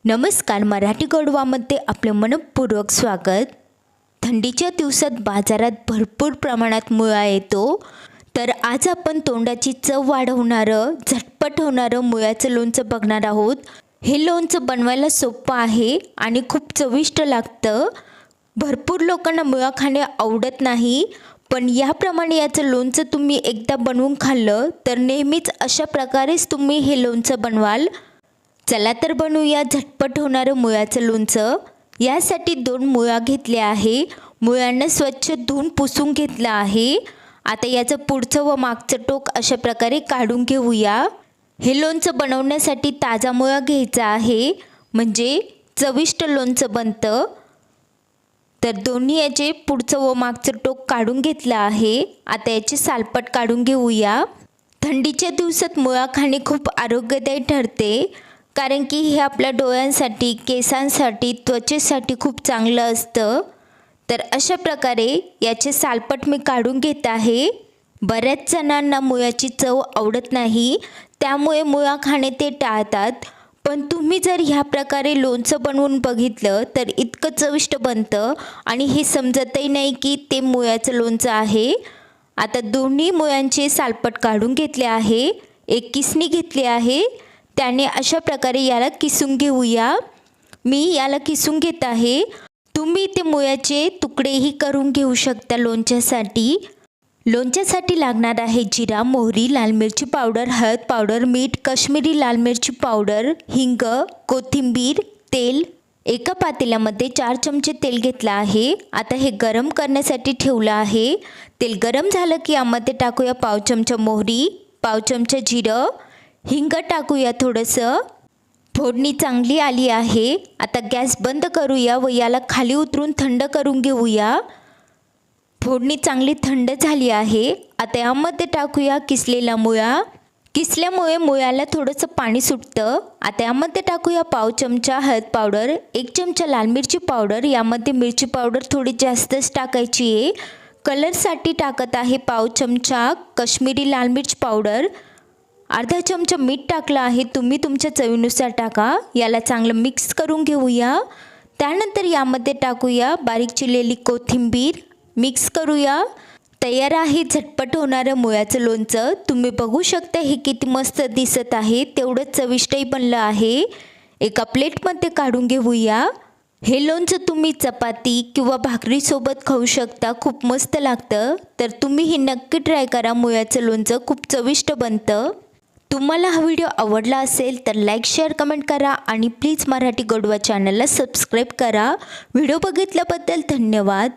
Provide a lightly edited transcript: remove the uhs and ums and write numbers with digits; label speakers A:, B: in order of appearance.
A: नमस्कार, मराठी गोडवामध्ये आपले मनपूर्वक स्वागत। थंडीच्या दिवसात बाजारात भरपूर प्रमाणात मुळा येतो, तर आज आपण तोंडाची चव वाढवणारं झटपट होणारं मुळ्याचं लोणचं बघणार आहोत। हे लोणचं बनवायला सोपं आहे आणि खूप चविष्ट लागतं। भरपूर लोकांना मुळा खाणे आवडत नाही, पण याप्रमाणे याचं लोणचं तुम्ही एकदा बनवून खाल्लं तर नेहमीच अशा प्रकारेच तुम्ही हे लोणचं बनवाल। चला तर बनवूया झटपट होणारं मुळ्याचं लोणचं। यासाठी 2 मुळा घेतले आहे। मुळ्यांना स्वच्छ धुवून पुसून घेतलं आहे। आता याचं पुढचं व मागचं टोक अशा प्रकारे काढून घेऊया। हे लोणचं बनवण्यासाठी ताजा मुळा घ्यायचा आहे, म्हणजे चविष्ट लोणचं बनतं। तर दोन्ही याचे पुढचं व मागचं टोक काढून घेतलं आहे। आता याचे सालपट काढून घेऊया। थंडीच्या दिवसात मुळा खाणे खूप आरोग्यदायी ठरते, कारण की हे आपल्या डोळ्यांसाठी, केसांसाठी, त्वचेसाठी खूप चांगलं असतं। तर अशा प्रकारे याचे सालपट मी काढून घेत आहे। बऱ्याच जणांना मुळ्याची चव आवडत नाही, त्यामुळे मुळा खाणे ते टाळतात, पण तुम्ही जर ह्या प्रकारे लोणचं बनवून बघितलं तर इतकं चविष्ट बनतं आणि हे समजतही नाही की ते मुळ्याचं लोणचं आहे। आता दोन्ही मुळ्यांचे सालपट काढून घेतले आहे। एक किसणी घेतली आहे, त्याने अशा प्रकारे याला किसून घेऊया। मी याला किसून घेत आहे। तुम्ही ते मुळ्याचे तुकडेही करून घेऊ शकता लोणच्यासाठी। लोणच्यासाठी लागणार आहे जिरा, मोहरी, लाल मिरची पावडर, हळद पावडर, मीठ, काश्मीरी लाल मिरची पावडर, हिंग, कोथिंबीर, तेल। एका पातेल्यामध्ये 4 चमचे तेल घेतलं आहे। आता हे गरम करण्यासाठी ठेवलं आहे। तेल गरम झालं की यामध्ये टाकूया पाव चमचा मोहरी, पाव चमचा जिरं, हिंग टाकूया थोडंसं। फोडणी चांगली आली आहे। आता गॅस बंद करूया व याला खाली उतरून थंड करून घेऊया। फोडणी चांगली थंड झाली आहे। आता यामध्ये टाकूया किसलेला मुळा। किसल्यामुळे मुळ्याला थोडंसं पाणी सुटतं। आता यामध्ये टाकूया पाव चमचा हळद पावडर, 1 चमचा लाल मिरची पावडर। यामध्ये मिरची पावडर थोडी जास्तच टाकायची आहे। कलरसाठी टाकत आहे पाव चमचा काश्मीरी लाल मिरची पावडर, अर्धा चमचा मीठ टाकलं आहे, तुम्ही तुमच्या चवीनुसार टाका। याला चांगलं मिक्स करून घेऊया। त्यानंतर यामध्ये टाकूया बारीक चिरलेली कोथिंबीर, मिक्स करूया। तयार आहे झटपट होणारं मुळ्याचं लोणचं। तुम्ही बघू शकता हे किती मस्त दिसत आहे, तेवढंच चविष्टही बनलं आहे। एका प्लेटमध्ये काढून घेऊया। हे लोणचं तुम्ही चपाती किंवा भाकरीसोबत खाऊ शकता, खूप मस्त लागतं। तर तुम्ही हे नक्की ट्राय करा, मुळ्याचं लोणचं खूप चविष्ट बनतं। तुम्हाला हा व्हिडिओ आवडला असेल तर लाईक, शेअर, कमेंट करा आणि प्लीज मराठी गोडवा चॅनलला सबस्क्राईब करा। व्हिडिओ बघितल्याबद्दल धन्यवाद।